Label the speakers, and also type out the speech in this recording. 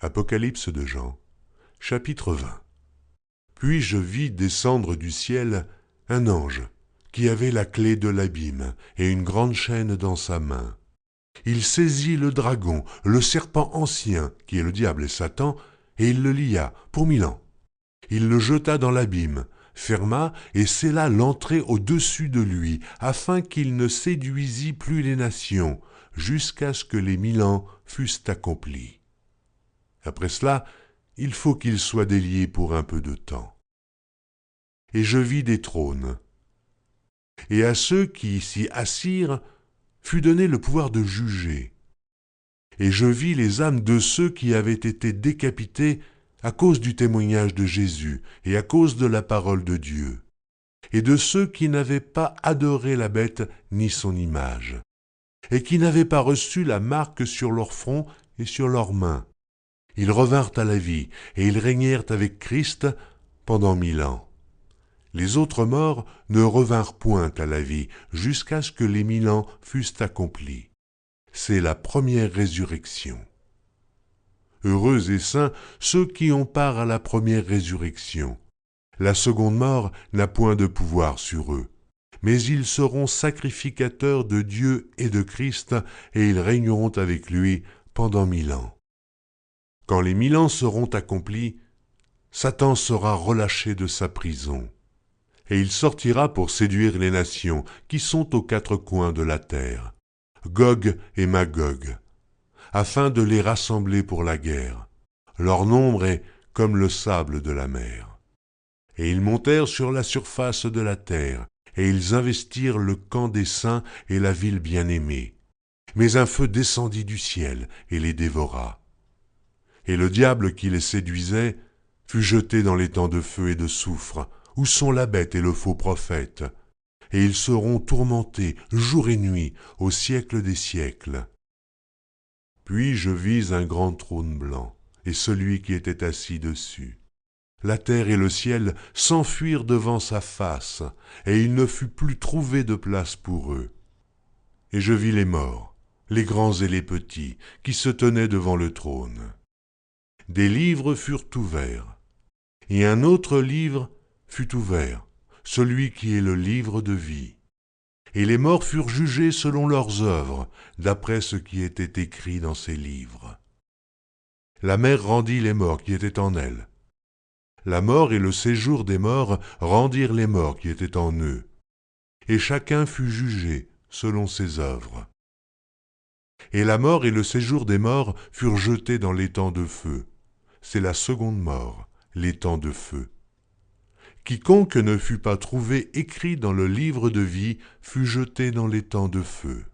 Speaker 1: Apocalypse de Jean, chapitre 20. Puis je vis descendre du ciel un ange qui avait la clé de l'abîme et une grande chaîne dans sa main. Il saisit le dragon, le serpent ancien, qui est le diable et Satan, et il le lia pour 1000 ans. Il le jeta dans l'abîme, ferma et scella l'entrée au-dessus de lui, afin qu'il ne séduisît plus les nations, jusqu'à ce que les 1000 ans fussent accomplis. Après cela, il faut qu'il soit délié pour un peu de temps. Et je vis des trônes, et à ceux qui s'y assirent fut donné le pouvoir de juger. Et je vis les âmes de ceux qui avaient été décapités à cause du témoignage de Jésus et à cause de la parole de Dieu, et de ceux qui n'avaient pas adoré la bête ni son image, et qui n'avaient pas reçu la marque sur leur front et sur leurs mains. Ils revinrent à la vie, et ils régnèrent avec Christ pendant 1000 ans. Les autres morts ne revinrent point à la vie, jusqu'à ce que les 1000 ans fussent accomplis. C'est la première résurrection. Heureux et saints ceux qui ont part à la première résurrection. La seconde mort n'a point de pouvoir sur eux, mais ils seront sacrificateurs de Dieu et de Christ, et ils régneront avec lui pendant 1000 ans. Quand les 1000 ans seront accomplis, Satan sera relâché de sa prison, et il sortira pour séduire les nations qui sont aux 4 coins de la terre, Gog et Magog, afin de les rassembler pour la guerre. Leur nombre est comme le sable de la mer. Et ils montèrent sur la surface de la terre, et ils investirent le camp des saints et la ville bien-aimée. Mais un feu descendit du ciel et les dévora. Et le diable qui les séduisait fut jeté dans l'étang de feu et de soufre, où sont la bête et le faux prophète, et ils seront tourmentés jour et nuit au siècle des siècles. Puis je vis un grand trône blanc, et celui qui était assis dessus. La terre et le ciel s'enfuirent devant sa face, et il ne fut plus trouvé de place pour eux. Et je vis les morts, les grands et les petits, qui se tenaient devant le trône. Des livres furent ouverts, et un autre livre fut ouvert, celui qui est le livre de vie. Et les morts furent jugés selon leurs œuvres, d'après ce qui était écrit dans ces livres. La mer rendit les morts qui étaient en elle. La mort et le séjour des morts rendirent les morts qui étaient en eux. Et chacun fut jugé selon ses œuvres. Et la mort et le séjour des morts furent jetés dans l'étang de feu. C'est la seconde mort, l'étang de feu. Quiconque ne fut pas trouvé écrit dans le livre de vie fut jeté dans l'étang de feu.